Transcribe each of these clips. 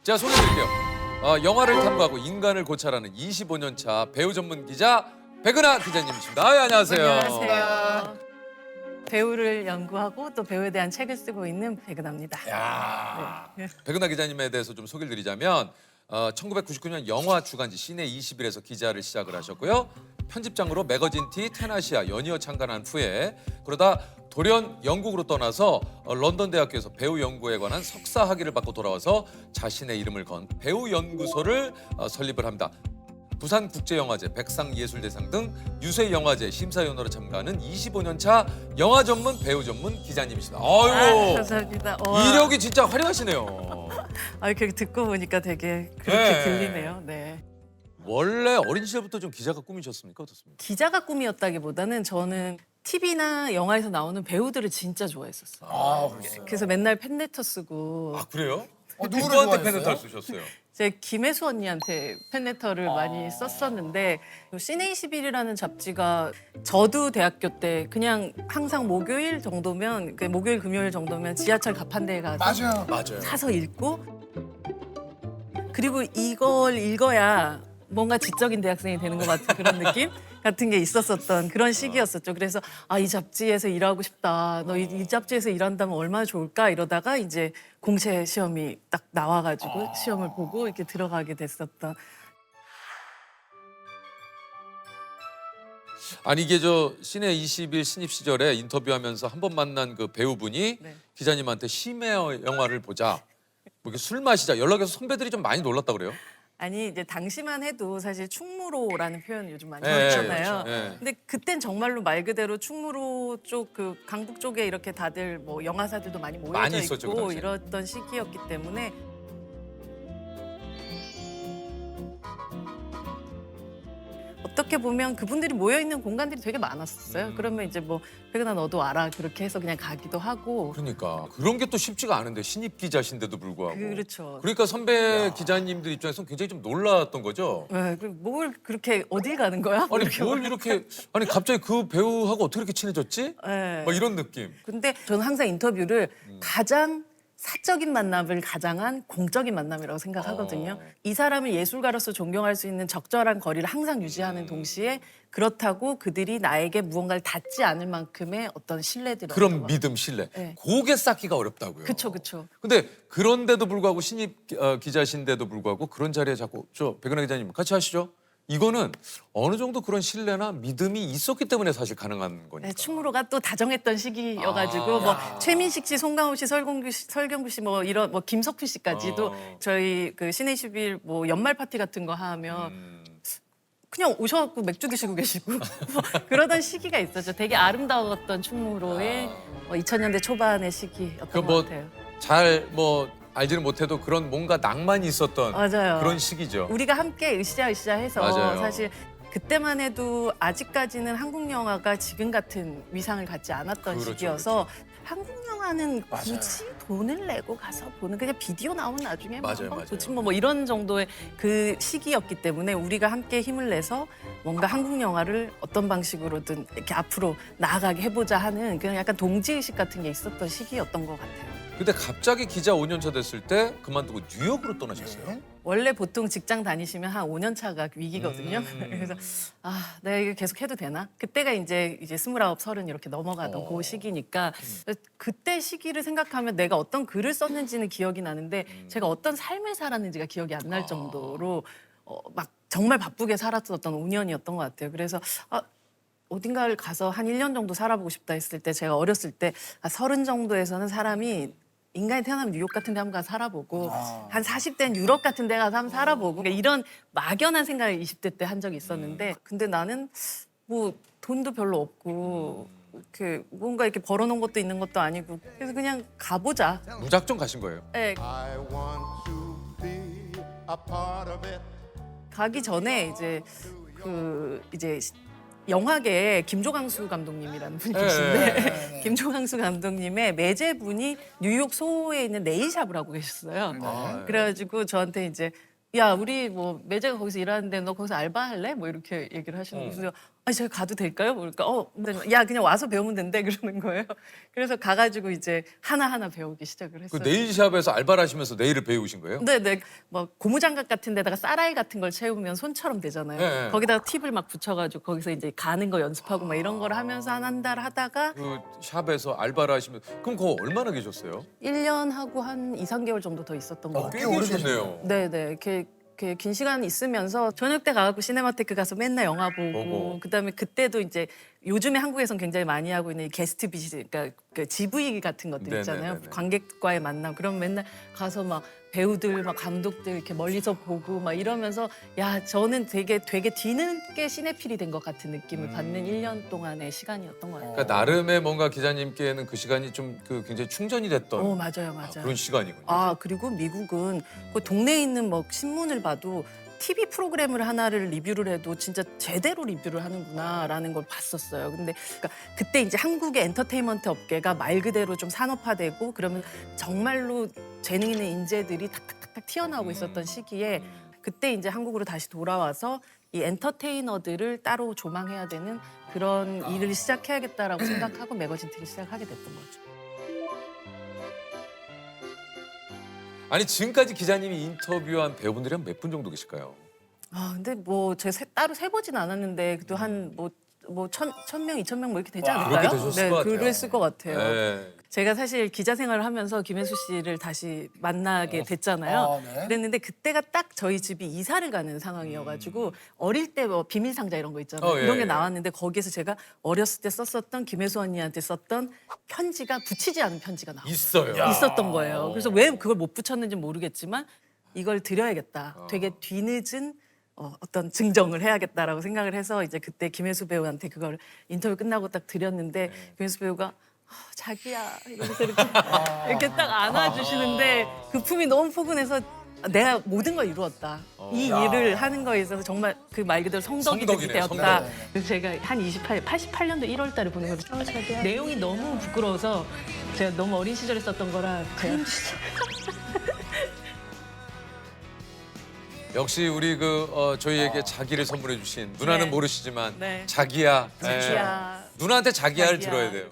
제가 소개해드릴게요. 영화를 탐구하고 인간을 고찰하는 25년 차 배우 전문 기자 백은하 기자님이십니다. 안녕하세요. 안녕하세요. 배우를 연구하고 또 배우에 대한 책을 쓰고 있는 백은하입니다. 야, 백은하 기자님에 대해서 좀 소개를 드리자면 1999년 영화 주간지 시내 20일에서 기자를 시작을 하셨고요. 편집장으로 매거진 티, 테나시아 연이어 창간한 후에 그러다 돌연 영국으로 떠나서 런던 대학교에서 배우 연구에 관한 석사 학위를 받고 돌아와서 자신의 이름을 건 배우 연구소를 설립을 합니다. 부산국제영화제, 백상예술대상 등 유세 영화제 심사위원으로 참가하는 25년 차 영화 전문 배우 전문 기자님이시다. 아이고, 감사합니다. 이력이 진짜 화려하시네요. 그렇게 듣고 보니까 되게 그렇게 네. 들리네요. 네. 원래 어린 시절부터 좀 기자가 꿈이셨습니까? 어떻습니까? 기자가 꿈이었다기보다는 저는 TV나 영화에서 나오는 배우들을 진짜 좋아했었어요. 아, 그랬어요. 그래서 맨날 팬레터 쓰고 아, 그래요? 누구를 누구한테 좋아했어요? 팬레터를 쓰셨어요? 제 김혜수 언니한테 팬레터를 많이 썼었는데 시네21이라는 잡지가 저도 대학교 때 그냥 항상 목요일 정도면 목요일 금요일 정도면 지하철 가판대에 가서 맞아요. 맞아요. 사서 읽고 그리고 이걸 읽어야 뭔가 지적인 대학생이 되는 것 같은 그런 느낌 같은 게 있었었던 그런 시기였었죠. 그래서 이 잡지에서 일하고 싶다. 너 이 잡지에서 일한다면 얼마나 좋을까 이러다가 이제 공채 시험이 딱 나와가지고 시험을 보고 이렇게 들어가게 됐었던. 아니 이게 저 시내 20일 신입 시절에 인터뷰하면서 한 번 만난 그 배우분이 네. 기자님한테 심야 영화를 보자. 뭐 이렇게 술 마시자. 연락해서 선배들이 좀 많이 놀랐다 그래요? 아니 이제 당시만 해도 사실 충무로라는 표현 요즘 많이 네, 쓰잖아요. 그렇죠. 네. 근데 그땐 정말로 말 그대로 충무로 쪽 그 강북 쪽에 이렇게 다들 뭐 영화사들도 많이 모여져 많이 있었죠, 그 있고 당시에. 이랬던 시기였기 때문에 어떻게 보면 그분들이 모여 있는 공간들이 되게 많았었어요. 그러면 이제 뭐 백은하 너도 알아 그렇게 해서 그냥 가기도 하고. 그러니까 그런 게 또 쉽지가 않은데 신입 기자신데도 불구하고. 그렇죠. 그러니까 선배 기자님들 입장에서는 굉장히 좀 놀랐던 거죠. 네, 뭘 그렇게 어딜 가는 거야? 아니 이렇게 뭘 이렇게 아니 갑자기 그 배우하고 어떻게 이렇게 친해졌지? 네. 막 이런 느낌. 근데 저는 항상 인터뷰를 가장 사적인 만남을 가장한 공적인 만남이라고 생각하거든요. 이 사람을 예술가로서 존경할 수 있는 적절한 거리를 항상 유지하는 동시에 그렇다고 그들이 나에게 무언가를 닿지 않을 만큼의 어떤 신뢰들을 그런 믿음, 신뢰. 네. 그게 쌓기가 어렵다고요. 그쵸 그쵸. 근데 그런데도 불구하고 신입 기자신데도 불구하고 그런 자리에 자꾸 백은하 기자님 같이 하시죠. 이거는 어느 정도 그런 신뢰나 믿음이 있었기 때문에 사실 가능한 거니까. 네, 충무로가 또 다정했던 시기여가지고 뭐 최민식 씨, 송강호 씨, 설경구 씨 뭐 이런 뭐 김석훈 씨까지도 저희 그 시내 21 뭐 연말 파티 같은 거 하면 그냥 오셔갖고 맥주 드시고 계시고 뭐 그러던 시기가 있었죠. 되게 아름다웠던 충무로의 2000년대 초반의 시기였던 그 것 뭐 같아요. 잘 뭐 알지는 못해도 그런 뭔가 낭만이 있었던 맞아요. 그런 시기죠. 우리가 함께 으쌰으쌰 해서 맞아요. 사실 그때만 해도 아직까지는 한국 영화가 지금 같은 위상을 갖지 않았던 그렇죠, 시기여서 한국 영화는 굳이 돈을 내고 가서 보는 그냥 비디오 나오면 나중에 뭐 맞아요, 한번 맞아요. 보지 뭐 이런 정도의 그 시기였기 때문에 우리가 함께 힘을 내서 뭔가 한국 영화를 어떤 방식으로든 이렇게 앞으로 나아가게 해보자 하는 그냥 약간 동지의식 같은 게 있었던 시기였던 것 같아요. 근데 갑자기 기자 5년 차 됐을 때 그만두고 뉴욕으로 떠나셨어요. 원래 보통 직장 다니시면 한 5년 차가 위기거든요. 그래서 내가 이거 계속 해도 되나? 그때가 이제 29, 30 이렇게 넘어가던 그 시기니까 그때 시기를 생각하면 내가 어떤 글을 썼는지는 기억이 나는데 제가 어떤 삶을 살았는지가 기억이 안 날 정도로 막 정말 바쁘게 살았었던 5년이었던 것 같아요. 그래서 어딘가를 가서 한 1년 정도 살아보고 싶다 했을 때 제가 어렸을 때 30 정도에서는 사람이 인간이 태어나면 뉴욕 같은 데 한번 가서 살아보고 한 40대는 유럽 같은 데 가서 한번 살아보고 그러니까 이런 막연한 생각을 20대 때 한 적이 있었는데 근데 나는 뭐 돈도 별로 없고 이렇게 뭔가 이렇게 벌어놓은 것도 있는 것도 아니고 그래서 그냥 가보자. 무작정 가신 거예요. 네, I want to be a part of it. 가기 전에 이제 영화계에 김조강수 감독님이라는 분이 계신데 김조강수 감독님의 매제분이 뉴욕 소호에 있는 네일샵을 하고 계셨어요. 그래가지고 저한테 이제 야 우리 뭐 매제가 거기서 일하는데 너 거기서 알바할래? 뭐 이렇게 얘기를 하시는 거예요. 그래서 아, 제가 가도 될까요? 그러니까 야 그냥 와서 배우면 된대 그러는 거예요. 그래서 가가지고 이제 하나하나 배우기 시작을 그 했어요. 네일샵에서 알바를 하시면서 네일을 배우신 거예요? 네네. 뭐 고무장갑 같은 데다가 쌀알 같은 걸 채우면 손처럼 되잖아요. 네. 거기다가 팁을 막 붙여가지고 거기서 이제 가는 거 연습하고 막 이런 걸 하면서 한 달 하다가 그 샵에서 알바를 하시면 그럼 그거 얼마나 계셨어요? 1년 하고 한 2, 3개월 정도 더 있었던 것 꽤 같아요. 오래 계셨네요. 네네. 이렇게 긴 시간 있으면서 저녁 때 가갖고 시네마테크 가서 맨날 영화 보고 보고. 그다음에 그때도 이제 요즘에 한국에선 굉장히 많이 하고 있는 이 게스트 비즈 그러니까 그 GV 같은 것들 있잖아요. 네네네네. 관객과의 만남. 그럼 맨날 가서 막 배우들 막 감독들 이렇게 멀리서 보고 막 이러면서 야 저는 되게 뒤늦게 시네필이 된 것 같은 느낌을 받는 1년 동안의 시간이었던 것 같아요. 그러니까 나름의 뭔가 기자님께는 그 시간이 좀 그 굉장히 충전이 됐던 맞아요. 그런 시간이군요. 그리고 미국은 그 동네에 있는 뭐 신문을 봐도 TV 프로그램을 하나를 리뷰를 해도 진짜 제대로 리뷰를 하는구나라는 걸 봤었어요. 근데 그러니까 그때 이제 한국의 엔터테인먼트 업계가 말 그대로 좀 산업화되고 그러면 정말로 재능 있는 인재들이 탁탁탁탁 튀어나오고 있었던 시기에 그때 이제 한국으로 다시 돌아와서 이 엔터테이너들을 따로 조망해야 되는 그런 일을 시작해야겠다라고 생각하고 매거진 TV를 시작하게 됐던 거죠. 아니 지금까지 기자님이 인터뷰한 배우분들이 한 몇 분 정도 계실까요? 근데 뭐 제가 따로 세보진 않았는데 그래도 한 뭐 1,000명, 2,000명 뭐 이렇게 되지 않을까요? 그렇게 되셨을 것 같아요. 그랬을 것 같아요. 네. 제가 사실 기자 생활을 하면서 김혜수 씨를 다시 만나게 됐잖아요. 네. 그랬는데 그때가 딱 저희 집이 이사를 가는 상황이어가지고 어릴 때 뭐 비밀 상자 이런 거 있잖아요. 예, 이런 게 예. 나왔는데 거기에서 제가 어렸을 때 썼었던 김혜수 언니한테 썼던 편지가 붙이지 않은 편지가 나와요. 있어요. 있었던 거예요. 그래서 왜 그걸 못 붙였는지 모르겠지만 이걸 드려야겠다. 되게 뒤늦은 어떤 증정을 해야겠다라고 생각을 해서 이제 그때 김혜수 배우한테 그걸 인터뷰 끝나고 딱 드렸는데 김혜수 배우가 자기야 이러면서 이렇게 딱 안아주시는데 그 품이 너무 포근해서 내가 모든 걸 이루었다. 이 일을 하는 거에 있어서 정말 그 말 그대로 성덕이 성덕이네요, 되었다. 성덕. 그래서 제가 한 88년도 1월 달에 보낸 거를 내용이 너무 부끄러워서 제가 너무 어린 시절에 썼던 거라 제가 역시 우리 저희에게 자기를 선물해 주신 누나는 네. 모르시지만 네. 자기야. 자기야. 누나한테 자기야를 자기야. 들어야 돼요.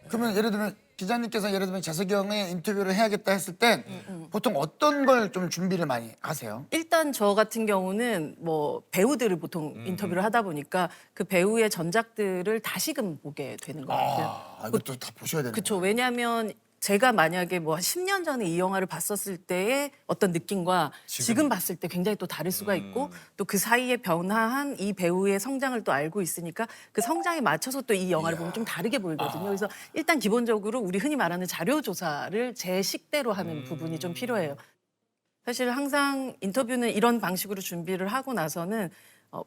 그러면 예를 들면 기자님께서 예를 들면 재석이 형의 인터뷰를 해야겠다 했을 땐 보통 어떤 걸 좀 준비를 많이 하세요? 일단 저 같은 경우는 뭐 배우들을 보통 인터뷰를 하다 보니까 그 배우의 전작들을 다시금 보게 되는 것 같아요. 이것도 다 보셔야 되는 그렇죠. 왜냐하면 제가 만약에 뭐 10년 전에 이 영화를 봤었을 때의 어떤 느낌과 지금 봤을 때 굉장히 또 다를 수가 있고 또 그 사이에 변화한 이 배우의 성장을 또 알고 있으니까 그 성장에 맞춰서 또 이 영화를 보면 좀 다르게 보이거든요. 그래서 일단 기본적으로 우리 흔히 말하는 자료 조사를 제 식대로 하는 부분이 좀 필요해요. 사실 항상 인터뷰는 이런 방식으로 준비를 하고 나서는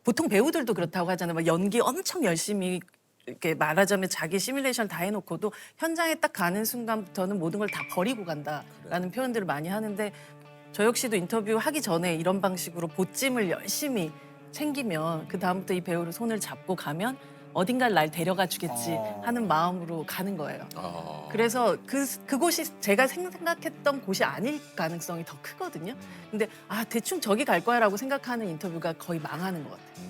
보통 배우들도 그렇다고 하잖아요. 막 연기 엄청 열심히 이렇게 말하자면 자기 시뮬레이션을 다 해놓고도 현장에 딱 가는 순간부터는 모든 걸 다 버리고 간다라는 표현들을 많이 하는데 저 역시도 인터뷰 하기 전에 이런 방식으로 보찜을 열심히 챙기면 그 다음부터 이 배우를 손을 잡고 가면 어딘가를 날 데려가 주겠지 하는 마음으로 가는 거예요. 그래서 그곳이 제가 생각했던 곳이 아닐 가능성이 더 크거든요. 근데 대충 저기 갈 거야라고 생각하는 인터뷰가 거의 망하는 것 같아요.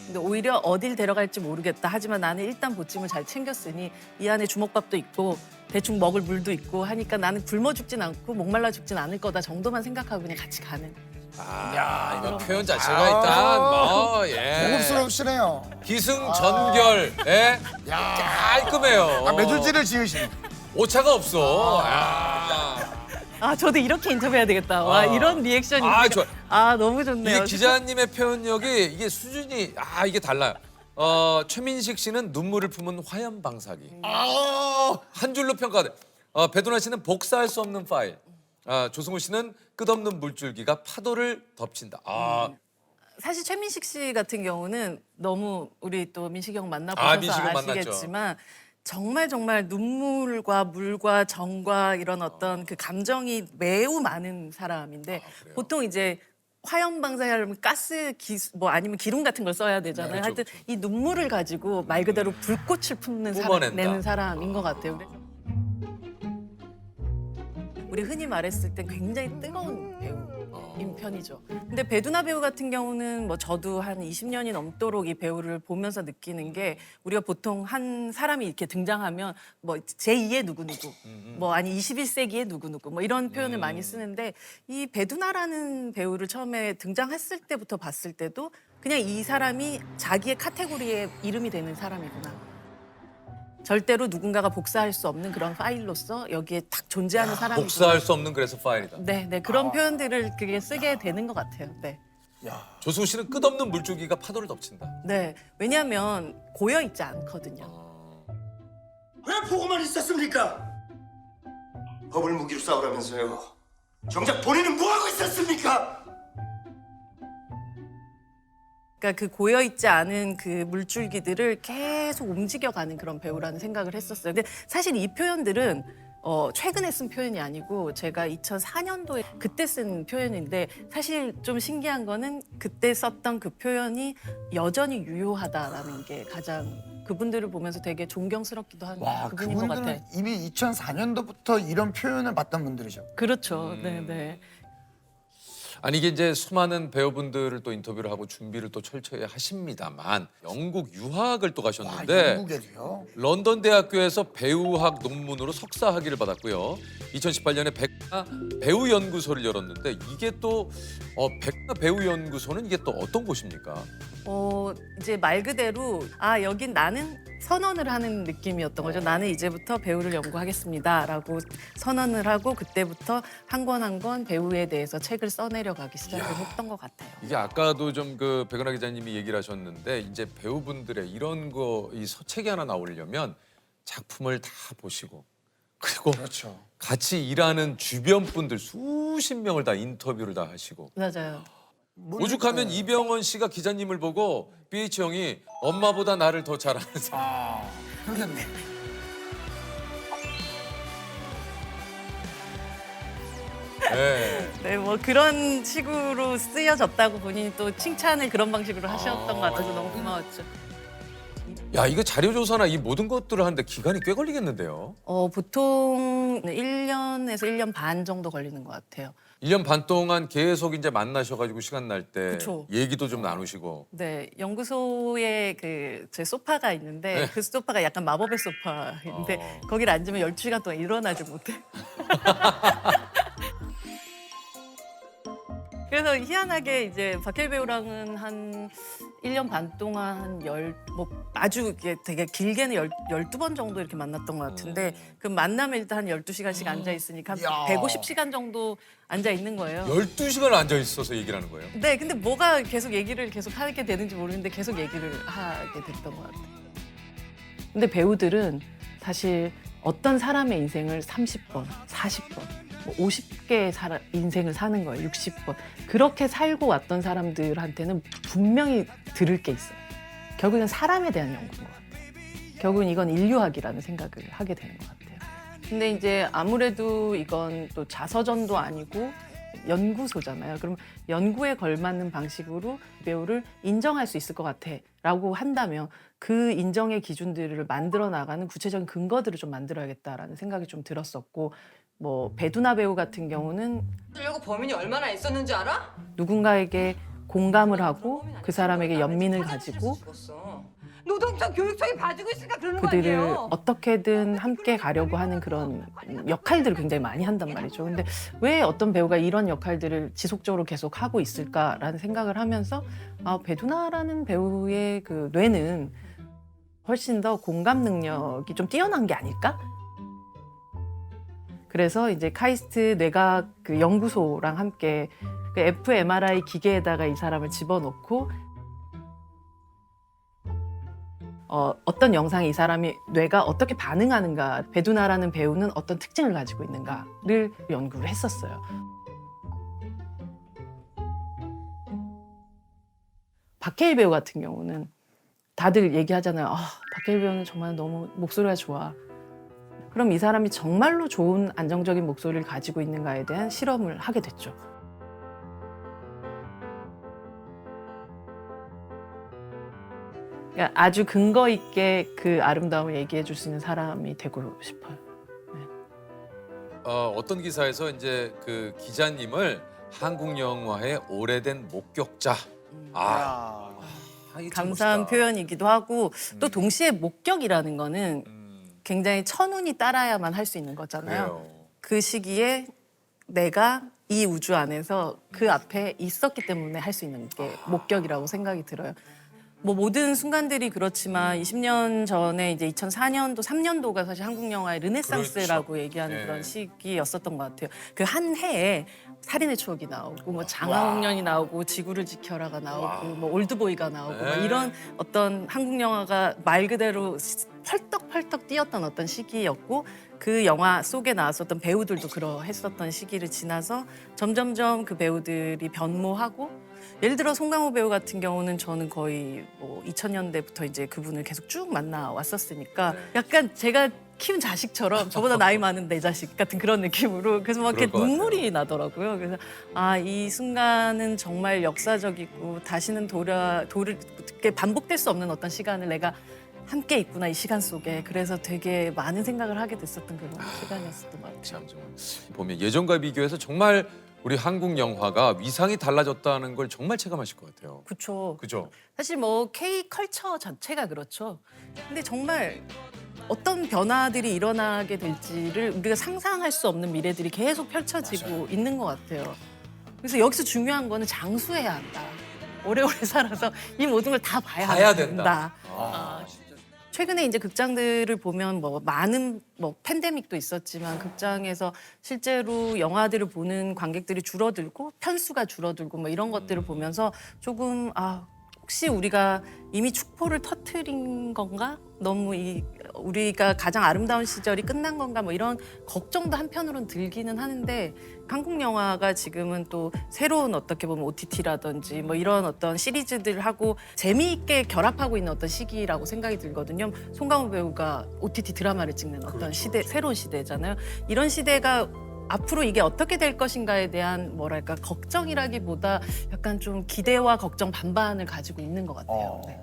근데 오히려 어딜 데려갈지 모르겠다. 하지만 나는 일단 보찜을 잘 챙겼으니 이 안에 주먹밥도 있고 대충 먹을 물도 있고 하니까 나는 굶어 죽진 않고 목말라 죽진 않을 거다 정도만 생각하고 그냥 같이 가는. 이거 표현 자체가 일단 예. 고급스러우시네요. 기승전결. 예. 깔끔해요. 매줄지를 지으시네. 오차가 없어. 저도 이렇게 인터뷰해야 되겠다. 와 이런 리액션이 있으니까. 좋아. 너무 좋네요. 이게 기자님의 표현력이 이게 수준이 이게 달라요. 최민식 씨는 눈물을 품은 화염 방사기. 한 줄로 평가돼. 배두나 씨는 복사할 수 없는 파일. 조승우 씨는 끝없는 물줄기가 파도를 덮친다. 사실 최민식 씨 같은 경우는 너무 우리 또 민식이 형 만나보셔서 민식이 형 아시겠지만 정말 물과 물과 정과 이런 어떤 그 감정이 매우 많은 사람인데 보통 이제 화염 방사하려면 가스 뭐 아니면 기름 같은 걸 써야 되잖아요. 그렇죠, 하여튼 그렇죠. 이 눈물을 가지고 말 그대로 불꽃을 품는 뿜어낸다. 내는 사람인 것 같아요. 그래서 우리 흔히 말했을 때 굉장히 뜨거운 배우인 편이죠. 근데 배두나 배우 같은 경우는 뭐 저도 한 20년이 넘도록 이 배우를 보면서 느끼는 게 우리가 보통 한 사람이 이렇게 등장하면 뭐 제2의 누구누구 뭐 아니 21세기의 누구누구 뭐 이런 표현을 많이 쓰는데 이 배두나라는 배우를 처음에 등장했을 때부터 봤을 때도 그냥 이 사람이 자기의 카테고리에 이름이 되는 사람이구나. 절대로 누군가가 복사할 수 없는 그런 파일로서 여기에 딱 존재하는 사람이구나. 복사할 수 없는 그래서 파일이다. 네, 네 그런 표현들을 그게 쓰게 되는 것 같아요. 네, 조승우 씨는 끝없는 물줄기가 파도를 덮친다. 네 왜냐하면 고여 있지 않거든요. 왜 보고만 있었습니까? 법을 무기로 싸우라면서요. 정작 본인은 뭐 하고 있었습니까? 그러니까 그 고여 있지 않은 그 물줄기들을 계속 움직여가는 그런 배우라는 생각을 했었어요. 근데 사실 이 표현들은 최근에 쓴 표현이 아니고 제가 2004년도에 그때 쓴 표현인데 사실 좀 신기한 거는 그때 썼던 그 표현이 여전히 유효하다라는 게 가장 그분들을 보면서 되게 존경스럽기도 한 와, 부분인 것 그분들은 같아요. 이미 2004년도부터 이런 표현을 봤던 분들이죠. 그렇죠. 네, 네. 아니 이게 이제 수많은 배우분들을 또 인터뷰를 하고 준비를 또 철저히 하십니다만 영국 유학을 또 가셨는데 영국에도요. 런던 대학교에서 배우학 논문으로 석사 학위를 받았고요. 2018년에 백나 배우 연구소를 열었는데 이게 또 백나 배우 연구소는 이게 또 어떤 곳입니까? 이제 말 그대로 여긴 나는 선언을 하는 느낌이었던 거죠. 나는 이제부터 배우를 연구하겠습니다라고 선언을 하고 그때부터 한 권 한 권 배우에 대해서 책을 써내려가기 시작을 했던 것 같아요. 이게 아까도 좀 그 백은하 기자님이 얘기를 하셨는데 이제 배우분들의 이런 거 이 서책이 하나 나오려면 작품을 다 보시고 그리고 그렇죠. 같이 일하는 주변 분들 수십 명을 다 인터뷰를 다 하시고 맞아요. 오죽하면 이병헌 씨가 기자님을 보고 BH 형이 엄마보다 나를 더 잘 아는 사람. 그러겠네. 네. 네, 뭐 그런 식으로 쓰여졌다고 본인이 또 칭찬을 그런 방식으로 하셨던 것 같아서 너무 고마웠죠. 야 이거 자료 조사나 이 모든 것들을 하는데 기간이 꽤 걸리겠는데요. 보통 1년에서 1년 반 정도 걸리는 것 같아요. 1년 반 동안 계속 이제 만나셔가지고 시간 날 때 그쵸. 얘기도 좀 나누시고. 네, 연구소에 제 소파가 있는데 그 소파가 약간 마법의 소파인데 거기를 앉으면 12시간 동안 일어나지 못해. 그래서 희한하게 이제 박해일 배우랑은 한 1년 반 동안 아주 이렇게 되게 길게는 12번 정도 이렇게 만났던 것 같은데 그 만나면 일단 한 12시간씩 앉아 있으니까 한 야. 150시간 정도 앉아 있는 거예요. 12시간 앉아 있어서 얘기를 하는 거예요. 네, 근데 뭐가 계속 얘기를 계속 하게 되는지 모르는데 계속 얘기를 하게 됐던 것 같아요. 근데 배우들은 사실 어떤 사람의 인생을 30번, 40번, 50개의 인생을 사는 거예요. 60번. 그렇게 살고 왔던 사람들한테는 분명히 들을 게 있어요. 결국은 사람에 대한 연구인 것 같아요. 결국은 이건 인류학이라는 생각을 하게 되는 것 같아요. 근데 이제 아무래도 이건 또 자서전도 아니고 연구소잖아요. 그럼 연구에 걸맞는 방식으로 배우를 인정할 수 있을 것 같아라고 한다면 그 인정의 기준들을 만들어 나가는 구체적인 근거들을 좀 만들어야겠다라는 생각이 좀 들었었고 뭐 배두나 배우 같은 경우는 쓰려고 범인이 얼마나 애썼는지 알아? 누군가에게 공감을 하고 그 사람에게 연민을 가지고 노동청 교육청이 봐주고 있으니까 그러는 거 그들을 아니에요? 어떻게든 함께 가려고 하는 그런 역할들을 굉장히 많이 한단 말이죠. 근데 왜 어떤 배우가 이런 역할들을 지속적으로 계속 하고 있을까라는 생각을 하면서 배두나라는 배우의 그 뇌는 훨씬 더 공감 능력이 좀 뛰어난 게 아닐까? 그래서 이제 카이스트 뇌과학 그 연구소랑 함께 그 fMRI 기계에다가 이 사람을 집어넣고 어떤 영상에 이 사람이 뇌가 어떻게 반응하는가, 배두나라는 배우는 어떤 특징을 가지고 있는가를 연구를 했었어요. 박해일 배우 같은 경우는 다들 얘기하잖아요. 박해일 배우는 정말 너무 목소리가 좋아. 그럼 이 사람이 정말로 좋은 안정적인 목소리를 가지고 있는가에 대한 실험을 하게 됐죠. 그러니까 아주 근거 있게 그 아름다움을 얘기해 줄 수 있는 사람이 되고 싶어요. 어떤 기사에서 이제 그 기자님을 한국 영화의 오래된 목격자. 이게 참 감사한 멋있다. 표현이기도 하고 또 동시에 목격이라는 거는 굉장히 천운이 따라야만 할 수 있는 거잖아요. 그래요. 그 시기에 내가 이 우주 안에서 그 앞에 있었기 때문에 할 수 있는 게 목격이라고 생각이 들어요. 뭐 모든 순간들이 그렇지만 20년 전에 이제 2004년도, 3년도가 사실 한국 영화의 르네상스라고 그렇죠. 얘기하는 네. 그런 시기였었던 것 같아요. 그 한 해에 살인의 추억이 나오고 뭐 장화홍련이 나오고 지구를 지켜라가 나오고 뭐 올드보이가 나오고 막 네. 이런 어떤 한국 영화가 말 그대로 펄떡펄떡 뛰었던 어떤 시기였고 그 영화 속에 나왔었던 배우들도 그러했었던 시기를 지나서 점점점 그 배우들이 변모하고 예를 들어 송강호 배우 같은 경우는 저는 거의 뭐 2000년대부터 이제 그분을 계속 쭉 만나 왔었으니까 약간 제가 키운 자식처럼 저보다 나이 많은 내 자식 같은 그런 느낌으로 그래서 막 이렇게 그럴 것 눈물이 나더라고요. 그래서 아, 이 순간은 정말 역사적이고 다시는 이렇게 반복될 수 없는 어떤 시간을 내가 함께 있구나 이 시간 속에. 그래서 되게 많은 생각을 하게 됐었던 그런 시간이었었던 것 같아요. 참 정말 보면 예전과 비교해서 정말 우리 한국 영화가 위상이 달라졌다는 걸 정말 체감하실 것 같아요. 그렇죠. 그죠? 사실 뭐 K 컬처 자체가 그렇죠. 근데 정말 어떤 변화들이 일어나게 될지를 우리가 상상할 수 없는 미래들이 계속 펼쳐지고 있는 것 같아요. 그래서 여기서 중요한 거는 장수해야 한다. 오래오래 살아서 이 모든 걸 다 봐야 된다. 최근에 이제 극장들을 보면 뭐 많은 뭐 팬데믹도 있었지만 극장에서 실제로 영화들을 보는 관객들이 줄어들고 편수가 줄어들고 뭐 이런 것들을 보면서 조금 혹시 우리가 이미 축포를 터트린 건가? 너무 우리가 가장 아름다운 시절이 끝난 건가? 뭐 이런 걱정도 한편으로는 들기는 하는데 한국 영화가 지금은 또 새로운 어떻게 보면 OTT라든지 뭐 이런 어떤 시리즈들하고 재미있게 결합하고 있는 어떤 시기라고 생각이 들거든요. 송강호 배우가 OTT 드라마를 찍는 어떤 시대, 새로운 시대잖아요. 이런 시대가 앞으로 이게 어떻게 될 것인가에 대한 뭐랄까 걱정이라기보다 약간 좀 기대와 걱정 반반을 가지고 있는 것 같아요. 네.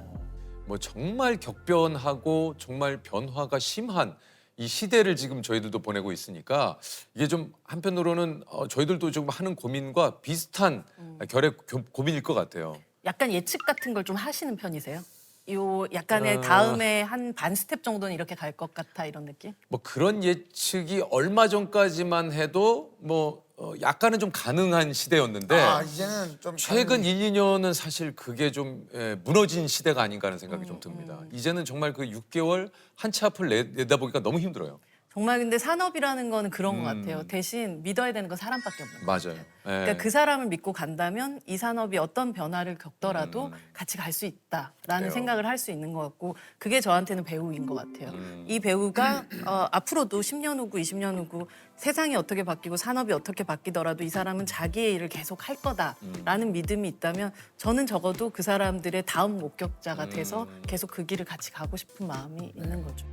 뭐 정말 격변하고 정말 변화가 심한 이 시대를 지금 저희들도 보내고 있으니까 이게 좀 한편으로는 저희들도 좀 하는 고민과 비슷한 결의 고민일 것 같아요. 약간 예측 같은 걸 좀 하시는 편이세요? 요 약간의 다음에 한 반 스텝 정도는 이렇게 갈 것 같아 이런 느낌? 뭐 그런 예측이 얼마 전까지만 해도 뭐 약간은 좀 가능한 시대였는데 이제는 좀 최근 1, 2년은 사실 그게 좀 무너진 시대가 아닌가 하는 생각이 좀 듭니다. 이제는 정말 그 6개월 한 치 앞을 내다보기가 너무 힘들어요. 정말 근데 산업이라는 거는 그런 것 같아요. 대신 믿어야 되는 건 사람밖에 없는 거예요. 맞아요. 그러니까 그 사람을 믿고 간다면 이 산업이 어떤 변화를 겪더라도 같이 갈 수 있다라는 그래요. 생각을 할 수 있는 것 같고 그게 저한테는 배우인 것 같아요. 이 배우가 앞으로도 10년 후고 20년 후고 세상이 어떻게 바뀌고 산업이 어떻게 바뀌더라도 이 사람은 자기의 일을 계속 할 거다라는 믿음이 있다면 저는 적어도 그 사람들의 다음 목격자가 돼서 계속 그 길을 같이 가고 싶은 마음이 있는 거죠.